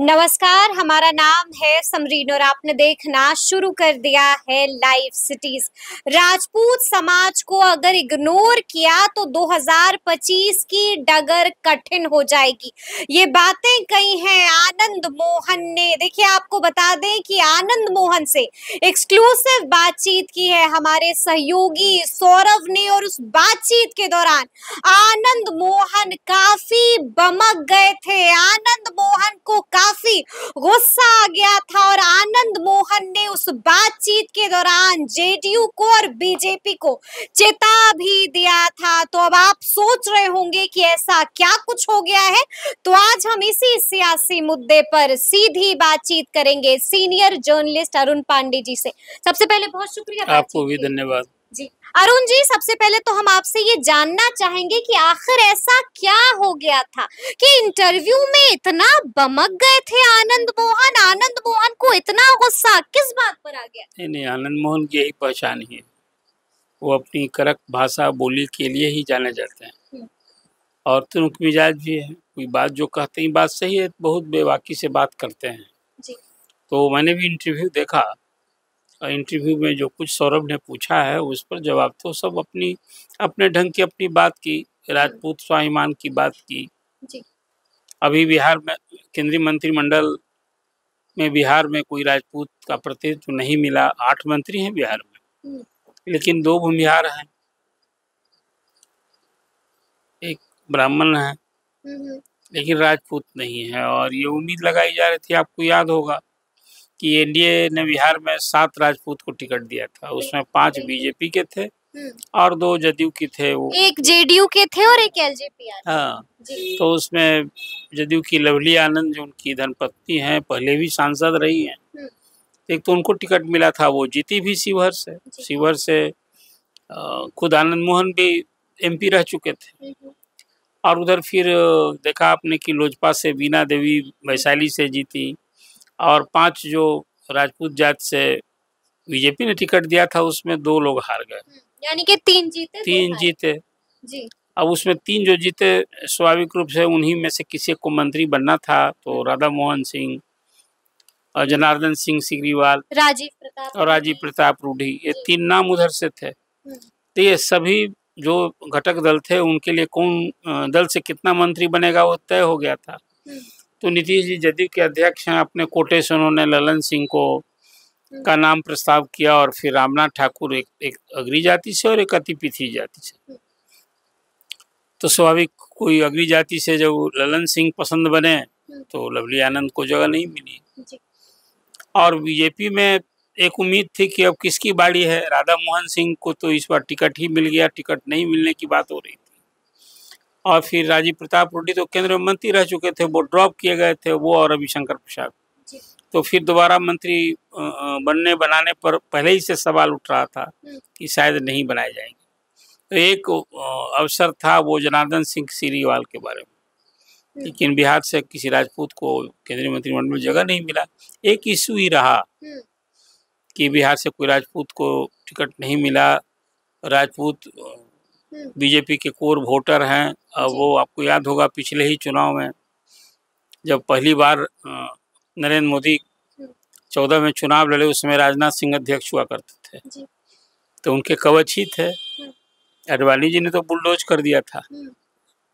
नमस्कार, हमारा नाम है समरीन और आपने देखना शुरू कर दिया है लाइव सिटीज। राजपूत समाज को अगर इग्नोर किया तो 2025 की डगर कठिन हो जाएगी। ये बातें कही हैं आनंद मोहन ने। देखिए, आपको बता दें कि आनंद मोहन से एक्सक्लूसिव बातचीत की है हमारे सहयोगी सौरभ ने, और उस बातचीत के दौरान आनंद मोहन काफी बमक गए थे। आनंद मोहन को काफी गुस्सा आ गया था और आनंद मोहन ने उस बातचीत के दौरान जेडीयू को और बीजेपी को चेता भी दिया था। तो अब आप सोच रहे होंगे कि ऐसा क्या कुछ हो गया है, तो आज हम इसी सियासी मुद्दे पर सीधी बातचीत करेंगे सीनियर जर्नलिस्ट अरुण पांडे जी से। सबसे पहले बहुत शुक्रिया, आपको भी धन्यवाद जी। अरुण जी, सबसे पहले तो हम आपसे ये जानना चाहेंगे कि आखिर ऐसा क्या हो गया था कि इंटरव्यू में इतना बमक गए थे आनंद मोहन को इतना गुस्सा किस बात पर आ गया? नहीं, आनंद मोहन की यही पहचान है। वो अपनी कड़क भाषा बोली के लिए ही जाने जाते हैं और तुनक मिजाज भी है। कोई बात जो कहते हैं बात सही है, बहुत बेबाकी से बात करते हैं जी। तो मैंने भी इंटरव्यू देखा और इंटरव्यू में जो कुछ सौरभ ने पूछा है उस पर जवाब तो सब अपने ढंग की अपनी बात की, राजपूत स्वाभिमान की बात की। जी। अभी बिहार में केंद्रीय मंत्रिमंडल में बिहार में कोई राजपूत का प्रतिनिधित्व नहीं मिला। 8 मंत्री हैं बिहार में, लेकिन 2 भूमिहार हैं, एक ब्राह्मण है, लेकिन राजपूत नहीं है। और ये उम्मीद लगाई जा रही थी, आपको याद होगा कि एनडीए ने बिहार में 7 राजपूत को टिकट दिया था। उसमें 5 बीजेपी के थे और 2 जदयू के थे। वो एक जेडीयू के थे और एक एलजेपी। हाँ, तो उसमें जदयू की लवली आनंद जो उनकी धर्मपत्नी है, पहले भी सांसद रही हैं। एक तो उनको टिकट मिला था, वो जीती भी शिवहर से। शिवहर से खुद आनंद मोहन भी एमपी रह चुके थे। और उधर फिर देखा आपने कि लोजपा से बीना देवी वैशाली से जीती और 5 जो राजपूत जात से बीजेपी ने टिकट दिया था उसमें 2 लोग हार गए, यानी कि 3 जीते 3 जीते जी। अब उसमें 3 जो जीते स्वाभाविक रूप से उन्हीं में से किसी को मंत्री बनना था। तो राधा मोहन सिंह और जनार्दन सिंह सिग्रीवाल और राजीव प्रताप रूढ़ी, ये 3 नाम उधर से थे। तो ये सभी जो घटक दल थे उनके लिए कौन दल से कितना मंत्री बनेगा वो तय हो गया था। तो नीतीश जी जदयू के अध्यक्ष हैं, अपने कोटे से उन्होंने ललन सिंह को का नाम प्रस्ताव किया और फिर रामनाथ ठाकुर एक अगरी जाति से और एक अति पिछड़ी जाति से। तो स्वाभाविक कोई अगरी जाति से जब ललन सिंह पसंद बने तो लवली आनंद को जगह नहीं मिली। और बीजेपी में एक उम्मीद थी कि अब किसकी बारी है। राधा मोहन सिंह को तो इस बार टिकट ही मिल गया, टिकट नहीं मिलने की बात हो रही थी। और फिर राजीव प्रताप रूढ़ी तो केंद्रीय मंत्री रह चुके थे, वो ड्रॉप किए गए थे, वो और रविशंकर प्रसाद। तो फिर दोबारा मंत्री बनाने पर पहले ही से सवाल उठ रहा था कि शायद नहीं बनाए जाएंगे। तो एक अवसर था वो जनार्दन सिंह सीरीवाल के बारे में, लेकिन बिहार से किसी राजपूत को केंद्रीय मंत्रिमंडल में जगह नहीं मिला। एक इशू ही रहा कि बिहार से कोई राजपूत को टिकट नहीं मिला। राजपूत बीजेपी के कोर वोटर हैं। अब वो आपको याद होगा पिछले ही चुनाव में जब पहली बार नरेंद्र मोदी 14 में चुनाव लड़े, उसमें राजनाथ सिंह अध्यक्ष हुआ करते थे, तो उनके कवच ही थे। अडवाणी जी ने तो बुलडोज कर दिया था,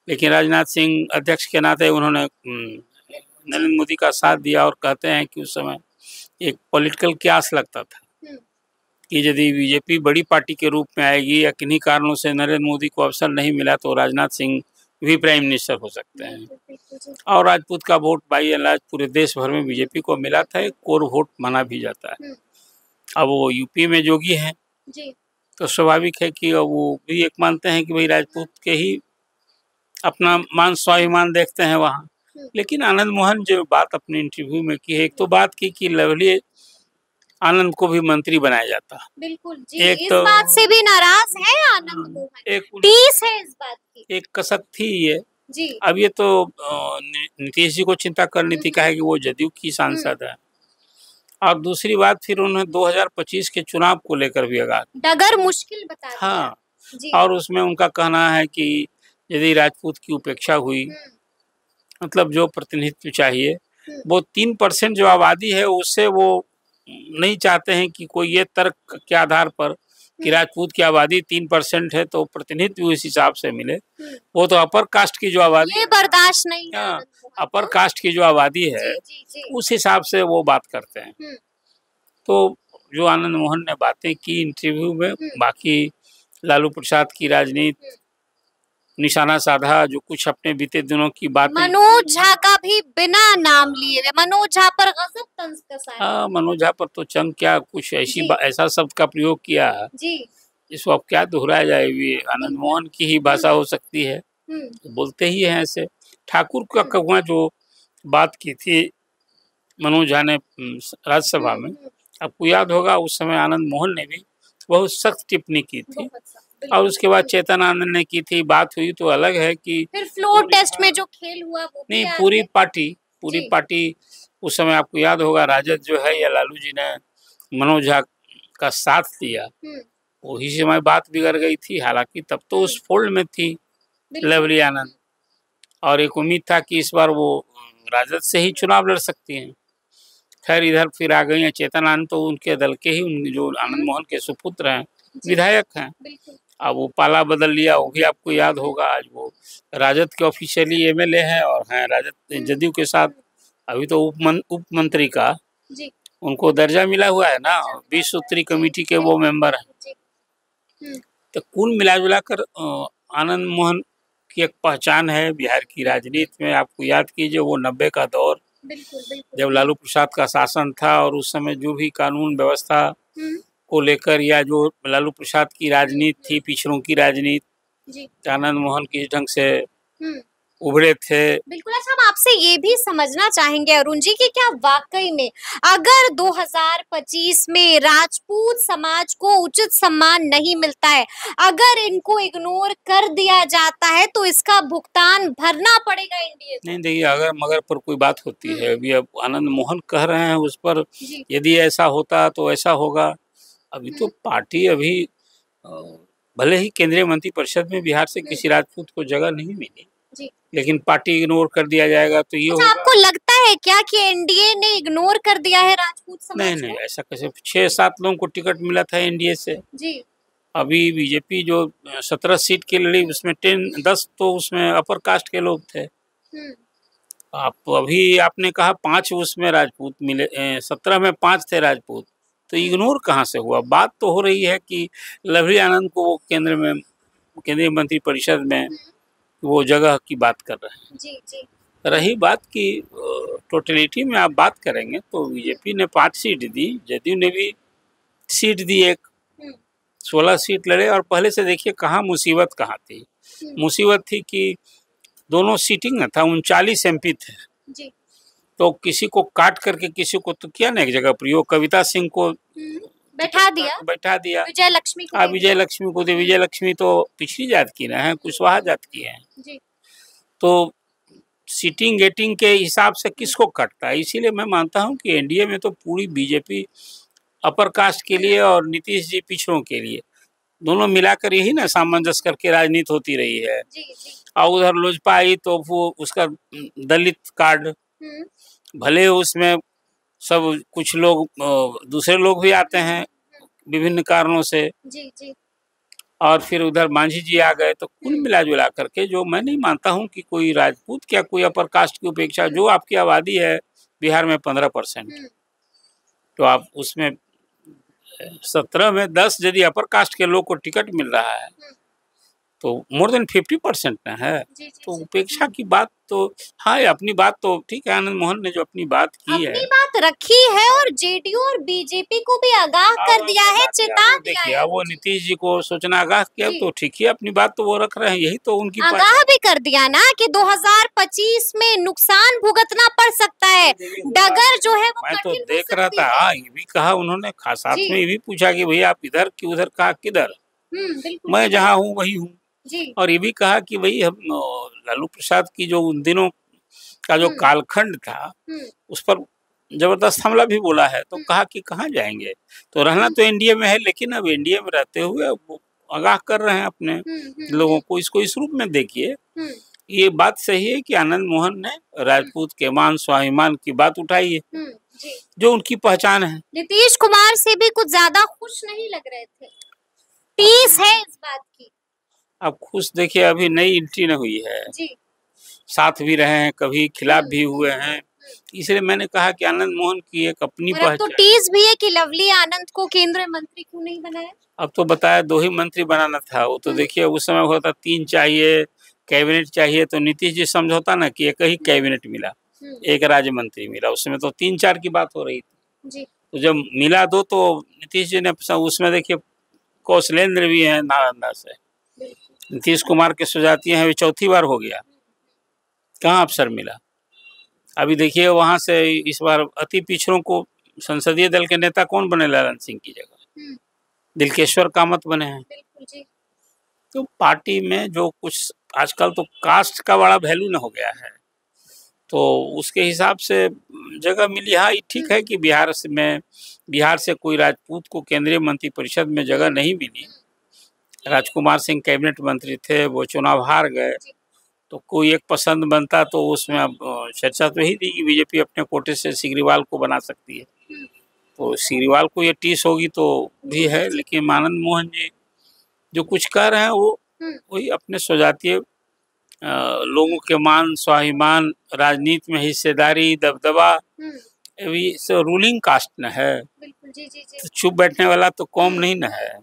लेकिन राजनाथ सिंह अध्यक्ष के नाते उन्होंने नरेंद्र मोदी का साथ दिया। और कहते हैं कि उस समय एक पॉलिटिकल क्यास लगता था कि यदि बीजेपी बड़ी पार्टी के रूप में आएगी या किन्हीं कारणों से नरेंद्र मोदी को अवसर नहीं मिला तो राजनाथ सिंह भी प्राइम मिनिस्टर हो सकते हैं। और राजपूत का वोट बाई एंड लार्ज पूरे देश भर में बीजेपी को मिला था, एक कोर वोट माना भी जाता है। अब वो यूपी में जोगी हैं तो स्वाभाविक है कि वो भी एक मानते हैं कि भाई राजपूत के ही अपना मान स्वाभिमान देखते हैं वहाँ। लेकिन आनंद मोहन जो बात अपने इंटरव्यू में की है, एक तो बात की कि लवली आनंद को भी मंत्री बनाया जाता। बिल्कुल जी, एक इस बात से भी नाराज है आनंद मोहन, एक टीस है इस बात की, एक कसक थी ये जी। अब ये तो नीतीश जी को चिंता करनी थी, कहे कि वो जदयू की सांसद है। और दूसरी बात फिर उन्होंने 2025 के चुनाव को लेकर भी डगर मुश्किल बता दिया। हाँ जी। और उसमें उनका कहना है कि यदि राजपूत की उपेक्षा हुई, मतलब जो प्रतिनिधित्व चाहिए वो 3% जो आबादी है उससे वो नहीं चाहते हैं कि कोई ये तर्क के आधार पर कि राजपूत की आबादी 3% है तो प्रतिनिधित्व उस हिसाब से मिले। वो तो अपर कास्ट की जो आबादी, ये बर्दाश्त नहीं है। अपर कास्ट की जो आबादी है उस हिसाब से वो बात करते हैं। तो जो आनंद मोहन ने बातें की इंटरव्यू में, बाकी लालू प्रसाद की राजनीति निशाना साधा, जो कुछ अपने बीते दिनों की बात। मनोज झा का भी बिना नाम लिए, मनोज झा पर गजब तंज कसा है। हाँ, मनोज झा पर तो चंद क्या कुछ ऐसा शब्द का प्रयोग किया है जिसको अब क्या दोहराया जाए, भी आनंद मोहन की ही भाषा हो सकती है, तो बोलते ही हैं ऐसे। ठाकुर का कहुआ जो बात की थी मनोज झा ने राज्यसभा में, आपको याद होगा उस समय आनंद मोहन ने भी बहुत सख्त टिप्पणी की थी, और उसके बाद चेतन आनंद ने की थी। बात हुई तो अलग है कि फिर फ्लोर टेस्ट में जो खेल हुआ वो नहीं, पूरी पार्टी उस समय आपको याद होगा, राजद जो है या लालू जी ने मनोज झा का साथ दिया, वही समय बात बिगड़ गई थी। हालांकि तब तो उस फोल्ड में थी लवली आनंद, और एक उम्मीद था कि इस बार वो राजद से ही चुनाव लड़ सकती हैं। खैर इधर फिर आ गई हैं चेतन आनंद, तो उनके दल के ही जो आनंद मोहन के सुपुत्र हैं, विधायक हैं। अब वो पाला बदल लिया, वो भी आपको याद होगा। आज वो राजद के ऑफिशियली एमएलए हैं और हैं राजद जदयू के साथ। अभी तो उप मंत्री का उनको दर्जा मिला हुआ है ना, 20 सूत्री कमेटी के वो मेंबर हैं। तो कुल मिला कर आनंद मोहन की एक पहचान है बिहार की राजनीति में। आपको याद कीजिए वो 90 का दौर, जब लालू प्रसाद का शासन था, और उस समय जो भी कानून व्यवस्था को लेकर या जो लालू प्रसाद की राजनीति थी, पिछड़ों की राजनीति, आनंद मोहन किस ढंग से उभरे थे। बिल्कुल। अच्छा, हम आपसे ये भी समझना चाहेंगे अरुण जी कि क्या वाकई में अगर 2025 में राजपूत समाज को उचित सम्मान नहीं मिलता है, अगर इनको इग्नोर कर दिया जाता है, तो इसका भुगतान भरना पड़ेगा एनडीए? नहीं, देखिए, अगर मगर पर कोई बात होती है, अभी अब आनंद मोहन कह रहे हैं उस पर, यदि ऐसा होता तो ऐसा होगा। अभी तो पार्टी अभी भले ही केंद्रीय मंत्रिपरिषद में बिहार से किसी राजपूत को जगह नहीं मिली, लेकिन पार्टी इग्नोर कर दिया जाएगा तो ये होगा। आपको लगता है क्या कि एनडीए ने इग्नोर कर दिया है राजपूत समाज को? नहीं, ऐसा कैसे। 6-7 लोगों को टिकट मिला था एनडीए से। अभी बीजेपी जो 17 सीट की लड़ी, उसमें 10 तो उसमें अपर कास्ट के लोग थे। आप अभी आपने कहा 5 उसमें राजपूत मिले, 17 में 5 थे राजपूत, तो इग्नोर कहाँ से हुआ? बात तो हो रही है कि लवली आनंद को वो केंद्रीय मंत्रिपरिषद में वो जगह की बात कर रहे हैं। रही बात की टोटलिटी में आप बात करेंगे तो बीजेपी ने 5 सीट दी, जदयू ने भी सीट दी, 16 सीट लड़े। और पहले से देखिए कहाँ मुसीबत कहाँ थी। मुसीबत थी कि दोनों सीटिंग में था, 39 एमपी थे, तो किसी को काट करके किसी को तो किया ना एक जगह प्रयोग, कविता सिंह को बैठा दिया, विजय लक्ष्मी को दे। विजय लक्ष्मी तो पिछड़ी जात की ना है, कुशवाहा जात की है, तो सीटिंग गेटिंग के हिसाब से किसको कटता है। इसीलिए मैं मानता हूं कि एनडीए में तो पूरी बीजेपी अपर कास्ट के लिए और नीतीश जी पिछड़ों के लिए, दोनों मिलाकर यही ना सामंजस्य करके राजनीति होती रही है। और उधर लोजपा आई तो वो उसका दलित कार्ड, भले उसमें सब कुछ लोग दूसरे लोग भी आते हैं विभिन्न कारणों से, और फिर उधर मांझी जी आ गए, तो कुल मिला जुला करके जो मैं नहीं मानता हूं कि कोई राजपूत क्या कोई अपर कास्ट की उपेक्षा, जो आपकी आबादी है बिहार में 15%, तो आप उसमें 17 में 10 यदि अपर कास्ट के लोग को टिकट मिल रहा है तो मोर देन 50% ना है। तो उपेक्षा की बात तो हाँ, अपनी बात तो ठीक है, आनंद मोहन ने जो अपनी बात की है, अपनी बात रखी है, और जेडीयू और बीजेपी को भी आगाह कर दिया है, चेतावनी दिया है। वो नीतीश जी को सोचना आगाह किया तो ठीक है, अपनी बात तो वो रख रहे हैं, यही तो उनकी आगाह भी कर दिया ना कि 2025 में नुकसान भुगतना पड़ सकता है, डगर जो है वो मैं तो देख रहा था। हाँ, ये भी कहा उन्होंने, खास साथ में ये भी पूछा कि भैया आप इधर कि उधर, कहा किधर, मैं जहाँ हूँ वही हूँ। और ये भी कहा कि भाई हम लालू प्रसाद की जो उन दिनों का जो कालखंड था उस पर जबरदस्त हमला भी बोला है, तो कहा कि कहाँ जाएंगे, तो रहना तो एनडीए में है, लेकिन अब एनडीए में रहते हुए वो आगाह कर रहे हैं अपने लोगों को। इसको इस रूप में देखिए ये बात सही है कि आनंद मोहन ने राजपूत के मान स्वाभिमान की बात उठाई है, जी। जो उनकी पहचान है। नीतीश कुमार से भी कुछ ज्यादा खुश नहीं लग रहे थे, टीस है इस बात की। अब खुश देखिए, अभी नई एंट्री न हुई है जी। साथ भी रहे हैं, कभी खिलाफ भी हुए हैं, इसलिए मैंने कहा कि आनंद मोहन की एक अपनी और अब तो टीस भी है कि लवली आनंद को केंद्रीय मंत्री क्यों नहीं बनाया। अब तो बताया 2 ही मंत्री बनाना था, वो तो देखिए उस समय होता 3 चाहिए, कैबिनेट चाहिए, तो नीतीश जी समझौता ना कि एक ही कैबिनेट मिला, एक राज्य मंत्री मिला, उसमें तो 3-4 की बात हो रही थी जी। तो जब मिला 2 तो नीतीश जी ने उसमें देखिए कौशलेंद्र भी है नालंदा से, नीतीश कुमार के सुजातीय हैं, वे चौथी बार हो गया, कहाँ अवसर मिला। अभी देखिए वहां से इस बार अति पिछड़ों को संसदीय दल के नेता कौन बने, ललन सिंह की जगह दिलकेश्वर कामत बने हैं। तो पार्टी में जो कुछ आजकल तो कास्ट का बड़ा वैल्यू न हो गया है, तो उसके हिसाब से जगह मिली। हाँ ठीक है कि बिहार से कोई राजपूत को केंद्रीय मंत्री परिषद में जगह नहीं मिली। राजकुमार सिंह कैबिनेट मंत्री थे, वो चुनाव हार गए, तो कोई एक पसंद बनता तो उसमें अब चर्चा तो ही थी कि बीजेपी अपने कोटे से सिग्रीवाल को बना सकती है, तो सिग्रीवाल को ये टीस होगी तो भी है। लेकिन आनंद मोहन जी जो कुछ कर रहे हैं वो वही अपने स्वजातीय लोगों के मान स्वाभिमान, राजनीति में हिस्सेदारी, दबदबा, अभी रूलिंग कास्ट न है, तो चुप बैठने वाला तो कौम नहीं न है।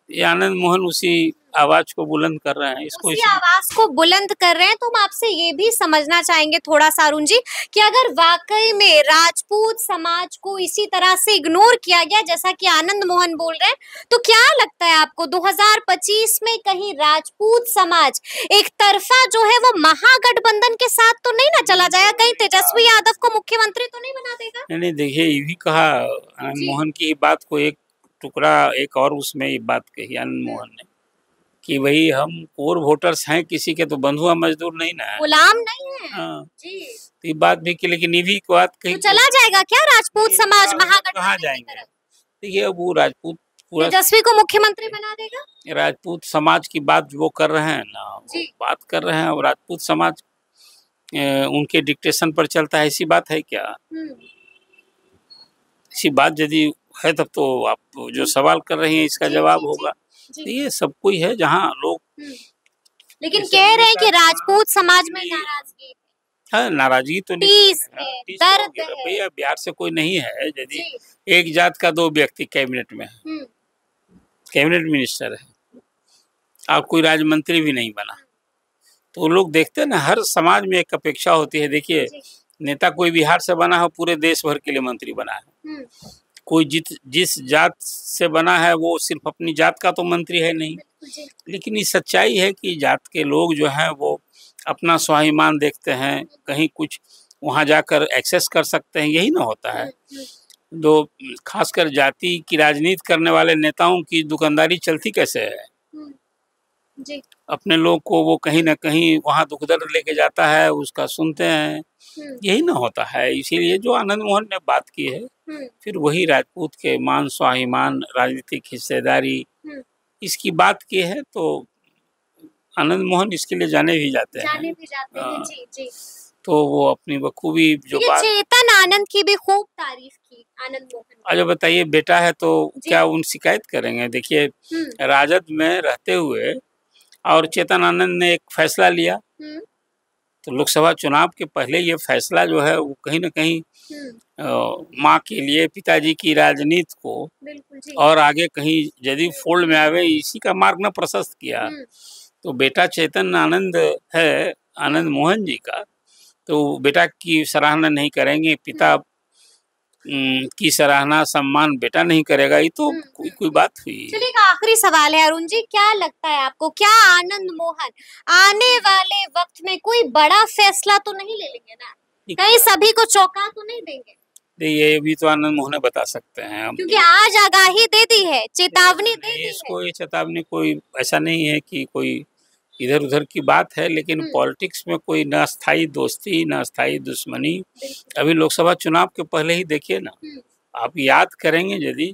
ये आनंद मोहन उसी आवाज को बुलंद कर रहे हैं, इसको उसी आवाज को बुलंद कर रहे हैं। तो हम आपसे ये भी समझना चाहेंगे थोड़ा सा अरुण जी कि अगर वाकई में राजपूत समाज को इसी तरह से इग्नोर किया गया जैसा कि आनंद मोहन बोल रहे हैं, तो क्या लगता है आपको 2025 में कहीं राजपूत समाज एक तरफा जो है वो महागठबंधन के साथ तो नहीं ना चला जाएगा, कहीं तेजस्वी यादव को मुख्यमंत्री तो नहीं बना देगा? नहीं देखिए, ये भी कहा आनंद मोहन की बात को एक टुकड़ा एक और उसमें ये बात कही आनंद मोहन ने कि भाई हम कोर वोटर्स हैं, किसी के तो बंधुआ मजदूर नहीं ना है, गुलाम नहीं है। हाँ जी, तो ये बात भी की, लेकिन ये भी बात कही तो चला जाएगा क्या राजपूत समाज महागठबंधन? कहाँ जाएंगे? देखिए अब वो राजपूत तेजस्वी को मुख्यमंत्री बना देगा। राजपूत समाज की बात वो कर रहे हैं ना, वो बात कर रहे हैं, और राजपूत समाज उनके डिक्टेशन पर चलता है, ऐसी बात है क्या? ऐसी बात यदि है तब तो आप जो सवाल कर रही हैं इसका जवाब होगा। तो ये सब कोई है जहाँ लोग लेकिन कह रहे हैं कि राजपूत समाज में नाराजगी है, नाराजगी तो नहीं, दर्द है। भैया बिहार से कोई नहीं है, यदि एक जात का 2 व्यक्ति कैबिनेट में है, कैबिनेट मिनिस्टर है, आप कोई राज्य मंत्री भी नहीं बना, तो लोग देखते हैं ना, हर समाज में एक अपेक्षा होती है। देखिए नेता कोई बिहार से बना है, पूरे देश भर के लिए मंत्री बना है, कोई जिस जात से बना है वो सिर्फ अपनी जात का तो मंत्री है नहीं। लेकिन ये सच्चाई है कि जात के लोग जो हैं वो अपना स्वाभिमान देखते हैं, कहीं कुछ वहाँ जाकर एक्सेस कर सकते हैं, यही ना होता है। जो खासकर जाति की राजनीति करने वाले नेताओं की दुकानदारी चलती कैसे है जी। अपने लोग को वो कहीं ना कहीं वहाँ दुख दर्द लेके जाता है, उसका सुनते हैं, यही ना होता है। इसीलिए जो आनंद मोहन ने बात की है, फिर वही राजपूत के मान स्वाभिमान, राजनीतिक हिस्सेदारी, इसकी बात की है, तो आनंद मोहन इसके लिए जाने भी जाते हैं। जी, जी। तो वो अपनी बखूबी जो बात, चेतन आनंद की भी खूब तारीफ की आनंद मोहन। अच्छा बताइए, बेटा है तो क्या उन शिकायत करेंगे? देखिए राजद में रहते हुए और चेतन आनंद ने एक फैसला लिया, तो लोकसभा चुनाव के पहले ये फैसला जो है वो कहीं ना कहीं माँ के लिए, पिताजी की राजनीति को और आगे कहीं यदि फोल्ड में आवे, इसी का मार्ग न प्रशस्त किया। तो बेटा चेतन आनंद है आनंद मोहन जी का, तो बेटा की सराहना नहीं करेंगे, पिता की सराहना सम्मान बेटा नहीं करेगा, ये तो कोई बात हुई। चलिए एक आखिरी सवाल है अरुण जी, क्या लगता है आपको, क्या आनंद मोहन आने वाले वक्त में कोई बड़ा फैसला तो नहीं ले लेंगे ना, कहीं सभी को चौंका तो नहीं देंगे? ये भी तो आनंद मोहन बता सकते हैं, क्योंकि आज आगाही दे दी है, चेतावनी दे दी है। इसको ये चेतावनी कोई ऐसा नहीं है कि कोई इधर उधर की बात है, लेकिन पॉलिटिक्स में कोई न अस्थायी दोस्ती न अस्थायी दुश्मनी। अभी लोकसभा चुनाव के पहले ही देखिए ना, आप याद करेंगे यदि,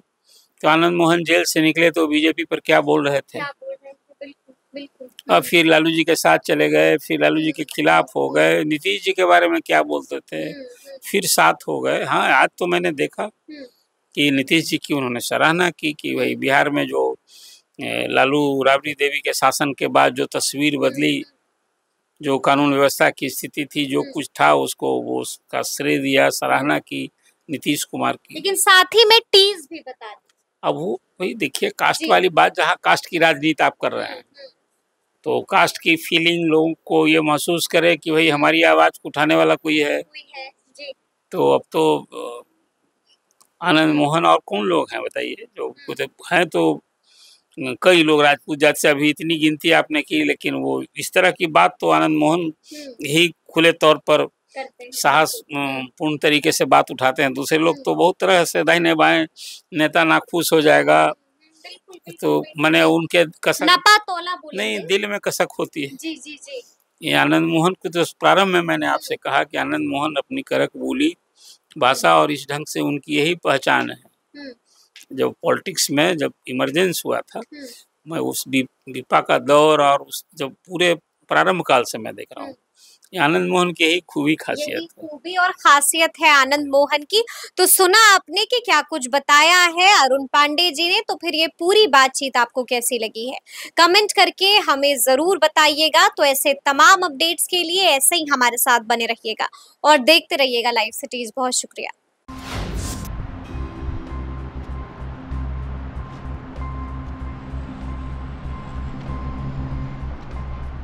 तो आनंद मोहन जेल से निकले तो बीजेपी पर क्या बोल रहे थे, बिल्कुल। और फिर लालू जी के साथ चले गए, फिर लालू जी के खिलाफ हो गए, नीतीश जी के बारे में क्या बोलते थे, फिर साथ हो गए। हाँ, आज तो मैंने देखा कि नीतीश जी की उन्होंने सराहना की कि भाई बिहार में जो लालू राबड़ी देवी के शासन के बाद जो तस्वीर बदली, जो कानून व्यवस्था की स्थिति थी, जो कुछ था, उसको वो उसका श्रेय दिया, सराहना की नीतीश कुमार की। लेकिन साथ ही में टीज भी बता दी। अब वो वही देखिए कास्ट वाली बात, जहाँ कास्ट की राजनीति आप कर रहे हैं, तो कास्ट की फीलिंग लोगों को ये महसूस करे कि भाई हमारी आवाज को उठाने वाला कोई है। जी। तो अब तो आनंद मोहन और कौन लोग हैं बताइए, जो हैं तो कई लोग राजपूत जाति से, अभी इतनी गिनती आपने की, लेकिन वो इस तरह की बात तो आनंद मोहन ही खुले तौर पर साहस पूर्ण तरीके से बात उठाते हैं। दूसरे लोग तो बहुत तरह से दाहिने बाएं नेता नाखुश हो जाएगा, तो मैंने उनके कसक नहीं, दिल में कसक होती है। जी जी जी। ये आनंद मोहन को तो प्रारंभ में मैंने आपसे कहा कि आनंद मोहन अपनी करक बोली भाषा और इस ढंग से उनकी यही पहचान है। जब पॉलिटिक्स में जब इमरजेंस हुआ था, मैं उस विपा का दौर और उस जब पूरे प्रारंभ काल से मैं देख रहा हूँ, आनंद मोहन की यही खूबी और खासियत है आनंद मोहन की। तो सुना आपने कि क्या कुछ बताया है अरुण पांडे जी ने, तो फिर ये पूरी बातचीत आपको कैसी लगी है कमेंट करके हमें जरूर बताइएगा। तो ऐसे तमाम अपडेट्स के लिए ऐसे ही हमारे साथ बने रहिएगा और देखते रहिएगा लाइव सिटीज। बहुत शुक्रिया।